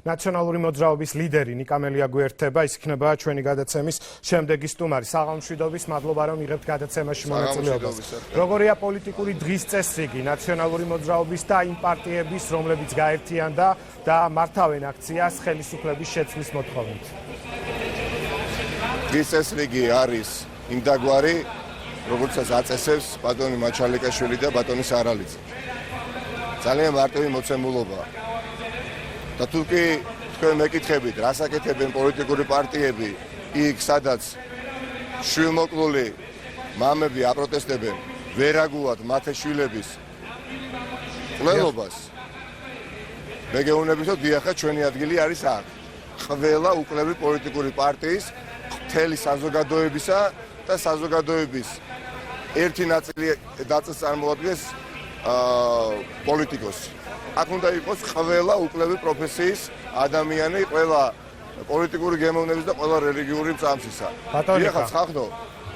ნაციონალური მოძრაობის ლიდერი ნიკამელია გვერდება, ის იქნება ჩვენი გადაცემის შემდეგი სტუმარი. საღამშვიდობის, მადლობა რომ იღებთ გადაცემაში მონაწილეობას. როგორია პოლიტიკური დღის წესრიგი ნაციონალური მოძრაობის და იმ პარტიების, რომლებიც გაერთიანდა და მართავენ აქციას ხელისუფლების შეცვლის მოთხოვნით? დღის წესრიგი არის იმ დაგვარი, როგორცაც აწესებს ბატონი მაჩალიკაშვილი და ბატონი სარალიძე. ძალიან მარტივი მოცემულობაა. და თუ კი თქვენ მეკითხებით, რას აკეთებენ პოლიტიკური პარტიები იქ, სადაც შვილმოკლული მამები აპროტესტებენ ვერ აგუათ მათე შვილების ყლელობას, მე გეუბნებით, რომ დიახა, ჩვენი ადგილი არის აქ. ყველა უკლები პოლიტიკური პარტიის, მთელი საზოგადოებისა და საზოგადოების ერთი ნაწილს წარმოადგენს პოლიტიკოსი. აქ უნდა იყოს ყველა უკლები პროფესიის ადამიანი, ყველა პოლიტიკური გემოვნების და ყველა რელიგიური მწამსისა. ეხლა ხახნო,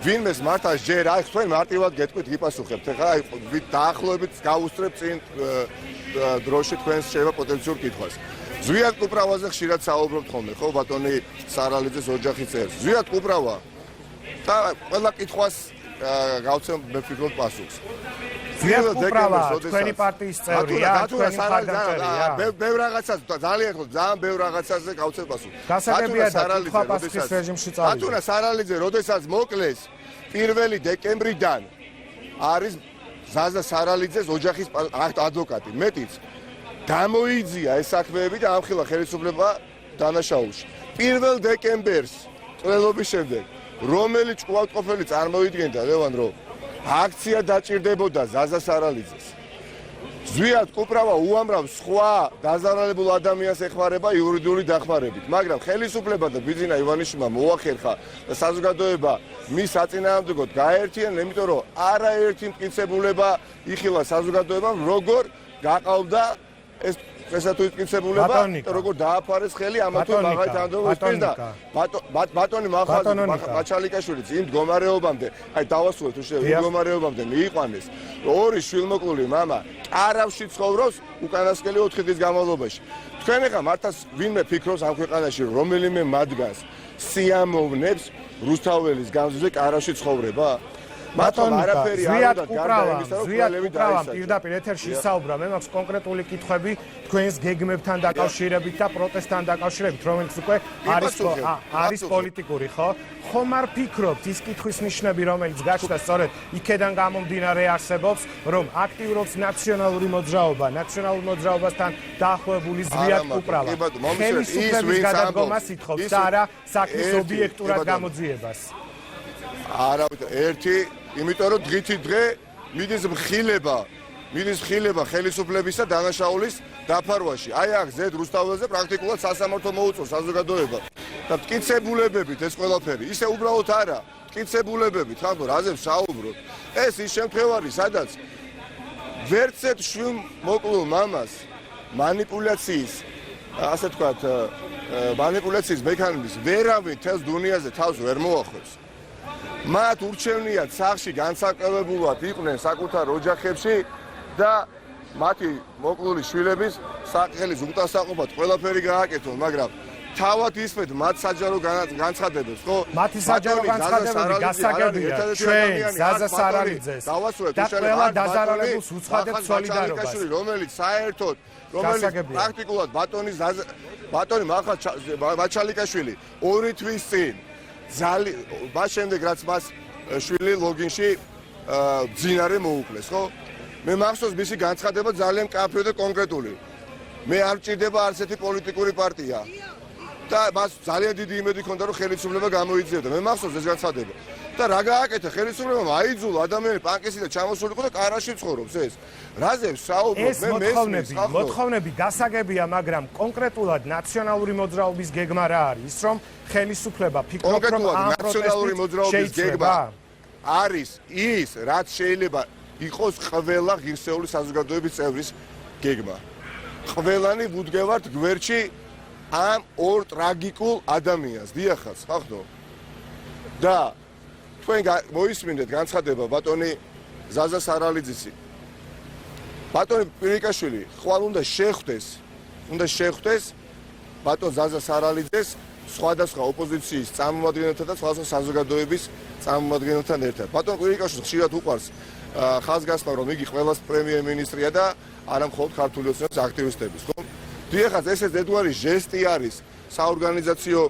ვინმეს მართავს ჯერ აი თქვენ მარტივად გეტყვით გიპასუხებთ. ეხლა აი დაახლოებით გავუსწრებ წინ დროში თქვენს შეიძლება პოტენციურ კითხვას. ზვიად კუპრავაზე ხშირად საუბრობთ ხოლმე, ხო, ბატონი სარალიძეს ოჯახის წევრს. ზვიად კუპრავა და ყველა კითხვას გავცემ მე ვფიქრობ პასუხს. ზვიად კუპრავა თქვენი პარტიის წევრია, თქვენი მხარდამჭერია. ბევრ რაღაცას ძალიან ბევრ რაღაცაზე გავცემ პასუხს. გასაგებია და კითხვა პასუხის რეჟიმში წავიდა. ბატონა სარალიძე, როდესაც მოკლეს 1 დეკემბრიდან არის ზაზა სარალიძეს ოჯახის ადვოკატი. მეტიც გამოიძია ეს საქმეები და ამხილა ხელისუფლება დანაშაულში. 1 დეკემბერს წლების შემდეგ რომელიც ჭკუავტყოფელი წარმოიდგენდა ლევან რომ აქცია დაჭირდებოდა ზაზა სარალიძეს. ზვიად კუპრავა უამრავ სხვა დაზარალებულ ადამიანს ეხმარება იურიდიული დახმარებით, მაგრამ ხელისუფლება და ბიძინა ივანიშვილმა მოახერხა და საზოგადოება მის საწინააღმდეგოდ გააერთიანა, იმიტომ რომ არაერთი მტკიცებულება იხილა საზოგადოებამ, როგორ გაყავდა ეს ესათუ მტკიცებულება, როგორ დააფარეს ხელი ამა თუ მაგალითად ანდროვის და ბატონი მაჩალიკაშვილი იმ მდგომარეობამდე, აი დავასრულეთ უშევ იმ მდგომარეობამდე მიიყვანეს, ორი შვილმოკლული მამა კარავში ცხოვრობს უკანასკნელი 4 დღის განმავლობაში. თქვენ ახლა მართლაც ვინმე ფიქრობს ამ ქვეყანაში რომელიმე მათგანს სიამოვნებს რუსთაველის გამზზე კარავში ცხოვრება? ბატონი ზვიად კუპრავა პირდაპირ ეთერში ისაუბრა, მე მაქვს კონკრეტული კითხვები თქვენს გეგმებთან დაკავშირებით და პროტესტთან დაკავშირებით, რომელიც უკვე არის პოლიტიკური, ხო? ხომ არ ფიქრობთ ის კითხვის ნიშნები, რომელიც გაჩნდა სწორედ იქედან გამომდინარე არსებობს, რომ აქტიურობს ნაციონალური მოძრაობა, ნაციონალურ მოძრაობასთან დაახლოებული ზვიად კუპრავა ხელისუფლების გადადგომას ითხოვს და არა საქმის ობიექტურად გამოძიებას. არა, ერთი იმიტომ რომ დღითი დღე მიდის მხილება ხელისუფლებისა დანაშაულის დაფარვაში. აი აქ ზედ რუსთაველზე პრაქტიკულად სასამართლო მოუწევს საზოგადოება. და მტკიცებულებებით ეს ყველაფერი, ისე უბრალოდ არა, მტკიცებულებებით, ხანძო რაზე ვსაუბრობ. ეს ის შემთხვევარი, სადაც ვერცეთ შვილმოკლულ მამას მანიპულაციის, ასე ვთქვათ, მანიპულაციის მექანიზმის ვერავინ თელს დუნიაზე თავს ვერ მოახვევს. მათ ურჩევნიათ სახლში განსაკუთრებულად იყვნენ საკუთარ ოჯახებში და მათი მოკლული შვილების საყელის უკანასკნელად ყველაფერი გააკეთონ, მაგრამ თავად ისმეთ მათ საჯარო განცხადებებს, ხო? მათი საჯარო განცხადებები გასაგებია ჩვენ ზაზა სარალიძეს და ყველა დაზარალებულს უცხადებს სოლიდარობას, რომელიც საერთოდ პრაქტიკულად ბატონი მაჩალიკაშვილი 2 თვის წინ მას შემდეგ რაც მას შვილი ლოგინში ძინარე მოუკლეს, ხო? მე მახსოვს მისი განცხადება ძალიან მკაფიო და კონკრეტული. მე არ მჭირდება არც ერთი პოლიტიკური პარტია. და მას ძალიან დიდი იმედი ჰქონდა რომ ხელისუფლება გამოიძიებდა. მე მახსოვს ეს განცხადება. და რა გააკეთა ხელისუფლებამ აიძულა ადამიანი პანკისი და ჩამოსულიყო და კარაში ცხოვრობს ეს. რაზე ვსაუბრობ მე მოთხოვნები გასაგებია, მაგრამ კონკრეტულად ნაციონალური მოძრაობის გეგმა რა არის? ის რომ ხელისუფლება ფიქრობს რომ ამ ნაციონალური მოძრაობის გეგმა არის ის, რაც შეიძლება იყოს ყველა ღირსეული საზოგადოების წევრის გეგმა. ყველანი ვუდგევართ გვერდში ამ ორ ტრაგიკულ ადამიანს, დიახაც, ხახდო. და თქვენ მოისმინეთ განცხადება ბატონი ზაზა სარალიძის. ბატონი პირიკაშვილი ხვალ უნდა შეხვდეს ბატონ ზაზა სარალიძეს სხვადასხვა ოპოზიციის წარმომადგენელთა და სხვადასხვა საზოგადოების წარმომადგენელთან ერთად. ბატონ კვირიკაშვილს ხშირად უყვარს ხაზგასმა, რომ იგი ყველას პრემიერ-მინისტრია და არა მხოლოდ ქართული ოცნების აქტივისტების, ხო? დიახაც, ეს ერთგვარი ჟესტი არის საორგანიზაციო,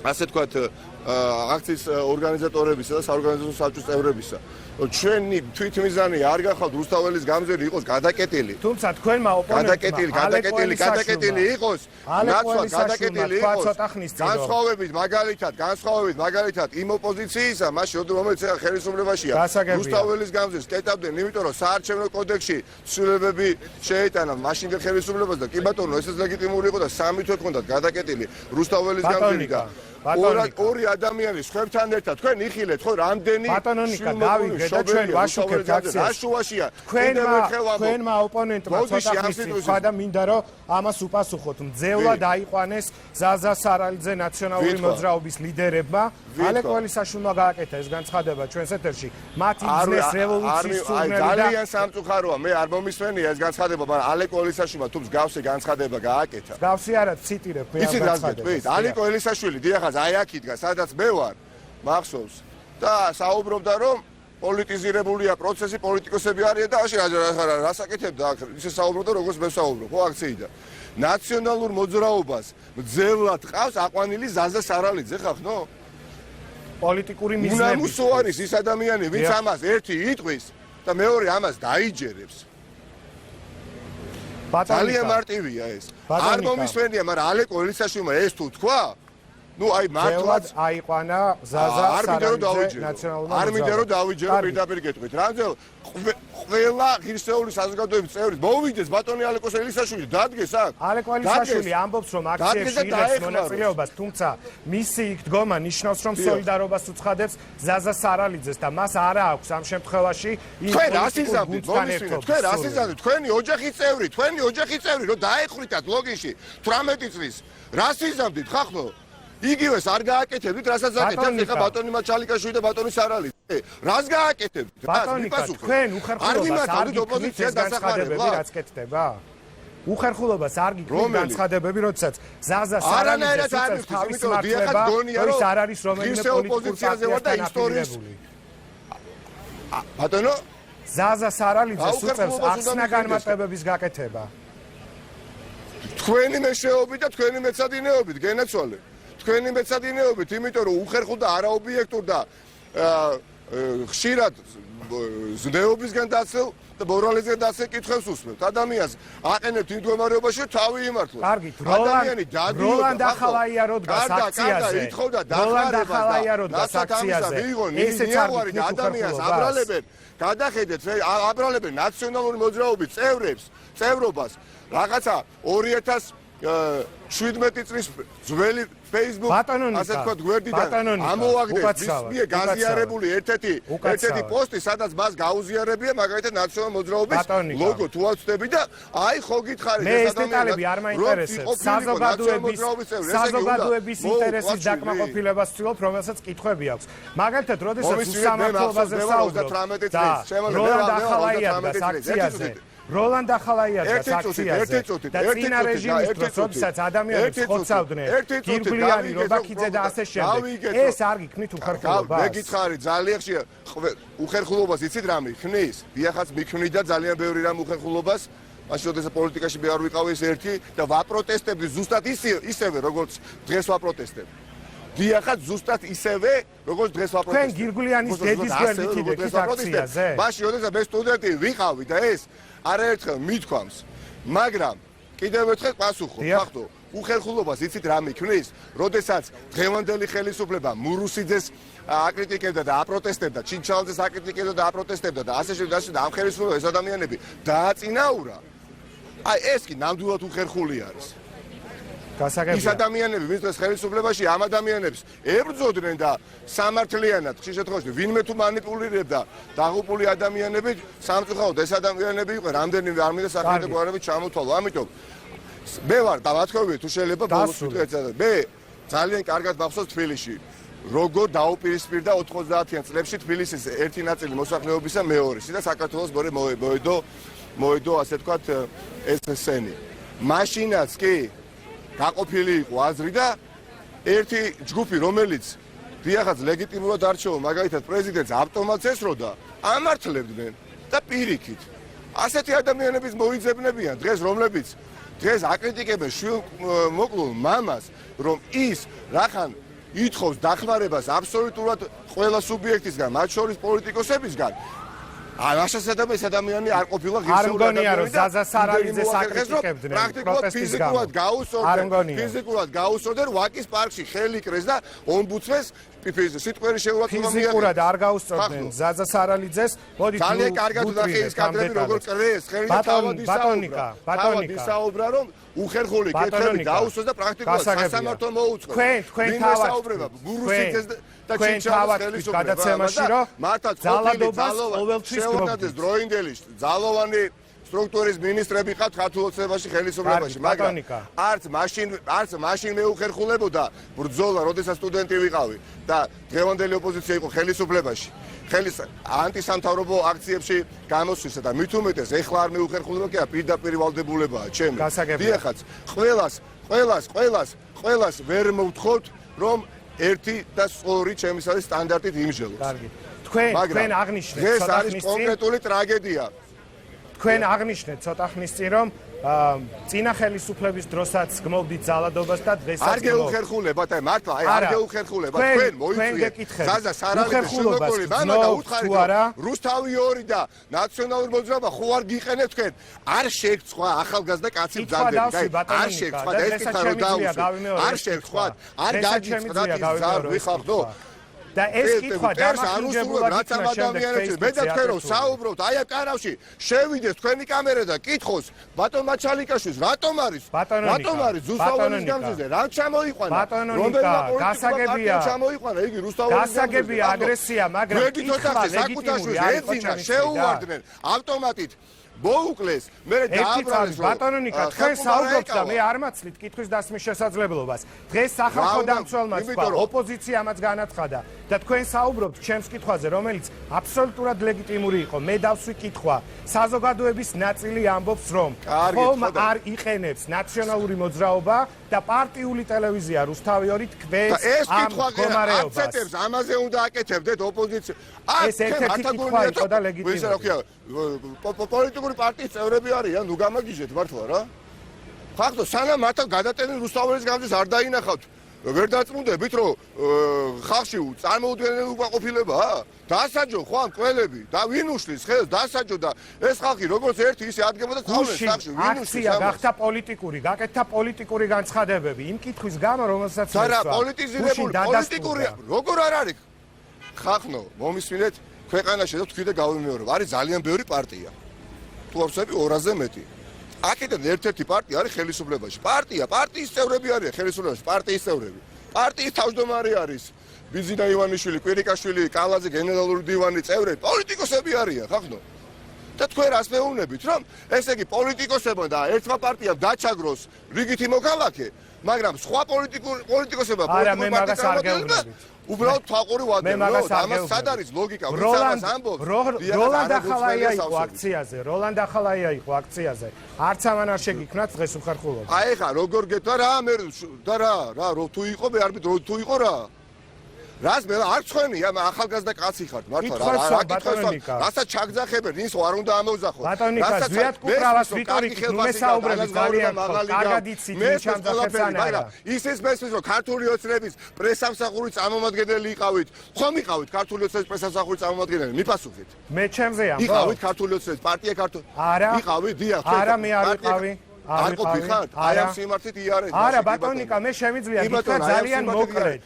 ასე თქვათ, აქციის ორგანიზატორებისა და საორგანიზაციო საბჭოს წევრებისა. ჩვენი თვითმიზანი არ გახავთ რუსთაველის გამზირი იყოს გადაკეტილი. თუმცა თქვენმა ოპონენტმა გადაკეტილი იყოს, ნაცვლად გადაკეტილი იყოს. განსხვავებით მაგალითად იმ ოპოზიციისა, მაშინ რომელიც ხელისუფლებაშია, რუსთაველის გამზირს კეტავდნენ, იმიტომ რომ საარჩევნო კოდექსში ცვლილებები შეიტანა მაშინდელ ხელისუფლებას და კი ბატონო, ესეც ლეგიტიმური იყო და სამი თვე ჰქონდათ გადაკეტილი რუსთაველის გამზირი და ორი ადამიანი სხვებთან ერთად თქვენ იხილეთ ხო რამდენი ბატონონიკა დავიგეთ და ჩვენ ვაშუქებთ აქციას. თქვენმა ოპონენტმა ცოტა ხნის თქვა და მინდა რომ ამას უპასუხოთ. მძევლად აიყვანეს ზაზა სარალიძე ნაციონალური მოძრაობის ლიდერებმა. ალეკ ველისაშვილმა გააკეთა ეს განცხადება ჩვენს ეთერში. მათ იგზნეს რევოლუციის სურნელი და ძალიან სამწუხაროა. მე არ მომისმენია ეს განცხადება, მაგრამ ალეკ ველისაშვილმა თუ მსგავსი განცხადება გააკეთა. მსგავსი არა, ციტირებ მე ამ განცხადებას. ალეკ ველისაშვილი დიახაც აი აქ იდგა, სადაც მე ვარ, მახსოვს და საუბრობდა რომ პოლიტიზირებულია პროცესი, პოლიტიკოსები არიან და აში რას აკეთებდა აქ ისე საუბრობდა როგორც მე საუბრო, ხო აქციიდან. ნაციონალურ მოძრაობას მძევლად ყავს აყვანილი ზაზა სარალიძე ხახნო? პოლიტიკური მიზნები. უნამუსო არის ის ადამიანი, ვინც ამას ერთი იტყვის და მეორე ამას დაიჯერებს. ძალიან მარტივია ეს. არ მომისმენია, მაგრამ ალეკ ველისაშვილმა ეს თუ თქვა, ну აი მართლაც აიყვანა ზაზა სარალიძე ნაციონალურმა არ მინდა რომ დავიჯერო პირდაპირ გეტყვით. რამძელ ყველა ღირსეული საზოგადოების წევრი მოვიდეს ბატონი ალეკ ველისაშვილი დადგეს აქ. ალეკ ველისაშვილი ამბობს რომ აქციებში იღებს მონაწილეობას, თუმცა მისი იქ დგომა ნიშნავს რომ სოლიდარობას უცხადებს ზაზა სარალიძეს და მას არა აქვს ამ შემთხვევაში იმ გუნდთან ერთობა. თქვენ რა სიზამთ? თქვენი ოჯახის წევრი რომ დაეხრიტათ ლოგინში 18 წლის რა სიზამთ ხახნო? იგივეს არ გააკეთებდით, რასაც აკეთებთ ხა ბატონი მაჩალიკაშვილი და ბატონი სარალიძე. რას გააკეთებთ? ბატონიკა, თქვენ უხერხულობას არ გიქნით განცხადებები, რაც კეთდება? უხერხულობას არ გიქნით განცხადებები, როდესაც ზაზა სარალიძეს უწევს თავის მართლება, ის არ არის რომელიმე პოლიტიკურ პარტიასთან აფილირებული. ბატონო, ზაზა სარალიძეს უწევს ახსნა განმარტებების გაკეთება. თქვენი მეშეობით და თქვენი მეცადინეობით გენაცვალე. თქვენი მეცადინეობით, იმიტომ რომ უხერხულ და არაობიექტურ და ხშირად ზნეობისგან დაცილ და მორალისგან დაცილ კითხვებს უსმენთ. ადამიანს აყენებთ იმ მდგომარეობაში, რომ თავი იმართლა. კარგით, როლანდ ახალაია როდგას აქციაზე. როლანდ ახალაია როდგას აქციაზე. ესეც არ გიქნით ადამიანს აბრალებენ, გადახედეთ, აბრალებენ ნაციონალური მოძრაობის წევრობას. რაღაცა 2017 წლის ძველი Facebook ასე თქვა გვერდიდან ამოაგდეს მისმიერ გაზიარებული ერთ-ერთი პოსტი, სადაც მას გაუზიარებია მაგალითად ნაციონალური მოძრაობის ლოგო თუ ავწდები და აი ხო გითხარით ეს ადამიანები არ მაინტერესებს საზოგადოების ინტერესის დაკმაყოფილებას ვცდილობ, რომელსაც კითხვები აქვს. მაგალითად, როდესაც უსამართლობაზე საუბრობ და როლანდ ახალაია დგას აქციაზე. როლანდ ახალაია დგას აქციაზე და წინა რეჟიმის დროს, როდესაც ადამიანებს ხოცავდნენ გირგვლიანი, რობაქიძე და ასე შემდეგ, ეს არ გიქნით უხერხულობას? მე გითხარით, ძალიან ხშირად უხერხულობას იცით რა მიხნის? დიახაც მიქმნით და ძალიან ბევრი რამ უხერხულობას. მაშინ როდესაც პოლიტიკაში მე არ ვიყავი ეს ერთი და ვაპროტესტებდი ზუსტად ისევე, როგორც დღეს ვაპროტესტებ. დიახაც ზუსტად ისევე, როგორც დღეს ვაპროტესტებ. თქვენ გირგვლიანის დედის გვერდით იდექით აქციაზე? მაშინ როდესაც მე სტუდენტი ვიყავი და ეს არაერთხელ მithქვამს, მაგრამ კიდევ ერთხელ პასუხობ, ხახტო, უხერხულობას იცით რა მიქმნის? როდესაც დღევანდელი ხელისუფლება მურუსიძეს აკრიტიკებდა და აპროტესტებდა, ჩინჩალაძეს აკრიტიკებდა და აპროტესტებდა და ასე შემდეგ და ამ ხელისუფლებას ადამიანები დააწინაურა. აი ეს კი ნამდვილად უხერხული არის. ის ადამიანები, ვინც დღეს ხელისუფლებაში ამ ადამიანებს ებრძოდნენ და სამართლიანად, ხშირ შემთხვევაში ვინმე თუ манипуლირებდა დაღუპული ადამიანებით, სამწუხაროდ ეს ადამიანები იყვნენ რამდენიმე არ მინდა საკუთარი გვარებით ჩამოთვალო. ამიტომ მე ვარ და ვათქვი თუ შეიძლება ბოლოს ვიტყვი, მე ძალიან კარგად მახსოვს თბილისში, როგორ დაუპირისპირდა 90-იან წლებში თბილისის ერთი ნაწილი მოსახლეობისა მეორესი და საქართველოს მორე მოედო ასე თქვათ ეს სენი. მაშინაც კი გაყოფილი იყო აზრი და ერთი ჯგუფი, რომელიც დიახაც ლეგიტიმურად არჩევა, მაგალითად პრეზიდენტს ავტომატს ესროდა, ამართლებდნენ და პირიქით. ასეთი ადამიანების მოიძებნებიან დღეს, რომლებიც დღეს აკრიტიკებენ შვილმოკლულ მამას, რომ ის რახან ითხოვს დახმარებას აბსოლუტურად ყველა სუბიექტისგან, მათ შორის პოლიტიკოსებისგან. ამასაც ადამიანი არ ყოფილა არ მგონია რომ ზაზა სარალიძეს აკრიტიკებდნენ პროტესტის გამო. ფიზიკურად გაუსწორდნენ ვაკის პარკში ხელი კრეს და ომბუდსმენს სიტყვიერი შეურაცხყოფა მიიღეს. ფიზიკურად არ გაუსწორდნენ ზაზა სარალიძეს. მოდით ძალიან კარგად ვნახე ის კადრები როგორ კრეს ხელი და თავად ისაუბრა რომ უხერხული კითხვები დაუსვეს და პრაქტიკულად სასამართლო მოუწყო. თქვენ თავად გურუსიძეს და ჩინჩავის ხელისუფლებაში რომ მართლა ძალადობას ყოველთვის შეუძლებს დროინდელი ძალოვანი სტრუქტურის მინისტრები ხართ ქართულოცნებაში ხელისუფლებაში, მაგრამ არც მაშინ მეუხერხულებოდა ბრძოლა, როდესაც სტუდენტი ვიყავი და დღევანდელი ოპოზიცია იყო ხელისუფლებაში. ანტისამთავრობო აქციებში გამოსვლისა და მით უმეტეს ეხლა არ მეუხერხულება კი არა, პირდაპირ ვალდებულებაა ჩემი. დიახაც, ყველას ვერ მოვთხოვთ, რომ ერთი და სწორი ჩემისათვის სტანდარტით იმჟელოს. კარგი. თქვენ აღნიშნეთ ეს არის კონკრეტული ტრაგედია. თქვენ აღნიშნეთ ცოტა ხნის წინ რომ წინა ხელისუფლების დროსაც გმობდით ძალადობას და დღესაც არ გეუხერხულებათ, აი მართლა, არ გეუხერხულებათ. თქვენ მოიწვიეთ ზაზა სარალიძის შვილმოკლული მამა და უთხარით რუსთავი 2 და ნაციონალური მოძრაობა ხო არ გიყენებთ თქვენ? არ შეგწვა ახალგაზრდა კაცი ბრძანდები, არ შეგწვა და ეს კითხვა რომ დაუსვით. არ შეგწვა, არ გაჯიწყდათ ის ზარვი ხალხო. და ეს კითხვა დამახინჯებულად რაც ამ ადამიანებს მე და თქვენ რომ საუბრობთ აი ამ კარავში შევიდეს თქვენი კამერა და კითხოს ბატონ მაჩალიკაშვილს რატომ არის რუსთაველის გამზირზე რა ჩამოიყვანა გასაგებია ჩამოიყვანა იგი რუსთაველის გასაგებია აგრესია მაგრამ კითხვა ლეგიტიმური არის შეუვარდნენ ავტომატით მოუკლეს მე დააბრალეს ბატონონიკა თქვენ საუბრობთ და მე არ მაცლით კითხვის დასმის შესაძლებლობას დღეს სახალხო დამცველმა თქვა ოპოზიციამაც განაცხადა და თქვენ საუბრობთ ჩემს კითხვაზე რომელიც აბსოლუტურად ლეგიტიმური იყო მე დავსვი კითხვა საზოგადოების ნაწილი ამბობს რომ ხომ არ იყენებს ნაციონალური მოძრაობა და პარტიული ტელევიზია რუსთავი 2 თქვენს ამ მდგომარეობას აკცენტებს ამაზე უნდა აკეთებდეთ ოპოზიცია ეს ერთ-ერთი კითხვა იყო და ლეგიტიმური პოლიტიკური პარტიის წევრები არიან, ნუ გამაგიჟეთ მართლა რა. ხახტო სანამ მათთან გადატენილი რუსთაველის გამზირს არ დაინახავთ, ვერ დაწმუნდებით რომ ხალხში წარმოუდგენელი უკმაყოფილებაა? დასაჯო ხო ამ კველები და ვინ უშლის ხელს დასაჯო და ეს ხალხი როგორც ერთი ისე ადგებოდა თავის სახში ვინ უშლის აქცია გახდა პოლიტიკური, გაკეთდა პოლიტიკური განცხადებები იმ კითხვის გამო რომელსაც არა პოლიტიზირებული პოლიტიკური როგორ არ არის ხახნო მომისმინეთ ქვეყანაში და თქვი და გავიმეორებ არის ძალიან ბევრი პარტია თუ ახსები 200-ზე მეტი აქედან ერთ-ერთი პარტია არის ხელისუფლებაში პარტიის წევრები არიან ხელისუფლებაში პარტიის წევრები პარტიის თავმჯდომარე არის ბიზინა ივანიშვილი კვირიკაშვილი კალაძე გენერალური დივანი წევრები პოლიტიკოსები არიან ხახნო და თქვენ რას მეუბნებით რომ ესე იგი პოლიტიკოსებმა და ერთმა პარტიამ დაჩაგროს რიგითი მოქალაქე მაგრამ სხვა პოლიტიკოსებმა პოლიტიკური პარტია უბრალოდ თაყური ვადები, ამას სად არის ლოგიკა? ვინც ამბობს? როლანდ ახალაია იყო აქციაზე. არც ამან არ შეგიქმნათ დღეს უხერხულობა. აი ხა როგორ გეტყვა რა მე და რა თუ იყო მე არ ვიცი თუ იყო რა. რას მე არ ცხენია მე ახალგაზრდა კაცი ხარ მართლა რა კითხვა რასაც ჩაგძახებენ ის არ უნდა ამოვზახო ბატონიკა ზვიად კუპრავას ვიტორიკით ნუ მესაუბრებით ძალიან კარგად იცით ვინ ჩამძახებს არა ისეს მესმის რომ ქართული ოცნების პრესამსახურის წარმომადგენელი იყავით ხომ იყავით ქართული ოცნების პრესამსახურის წარმომადგენელი მიფასუხეთ მე ჩემზე ამბობ იყავით ქართული ოცნების პარტია ქართული იყავით დიახ არა მე არ ვიყავი არ ყოფილიყავთ აი ამ სიმართლით იარეთ არა ბატონიკა მე შემიძლია გითხრა ძალიან მოკლედ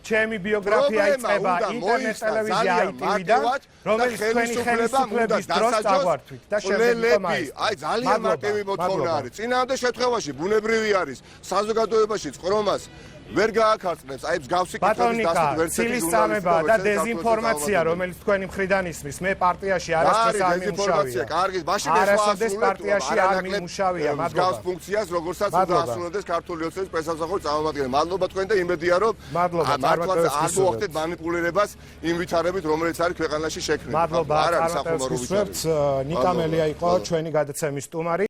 ჩემი ბიოგრაფია იწყება ინტერნეტ ტელევიზია ITV-დან რომელიც თქვენი ხელისუფლების დროს წაგვართვით და შემდგომ აი ძალიან მარტივი მოთხოვნა არის წინააღმდეგ შემთხვევაში ბუნებრივი არის საზოგადოებაში წრომას ვერ გააქარწყნებს აი მსგავსი კითხვის დასტურს ვერ ცილისწამება და დეзинფორმაცია რომელიც თქვენი მხრიდან ისმის მე პარტიაში არასდროს არ მიმუშავია კარგი მაშინ ეხლა არასოდეს პარტიაში არ მიმუშავია მსგავს ფუნქციას როგორცაც უნდა ასრულებდეს ქართული ოცნების პრესამსახურის წარმომადგენელი მადლობა თქვენ და იმედია რომ მართლა არ მოახდეთ მანიპულირებას იმ ვითარებით რომელიც არის ქვეყანაში შექმნილი მადლობა არ არის სახომარო ვითარება ნიკა მელია იყო ჩვენი გადაცემის სტუმარი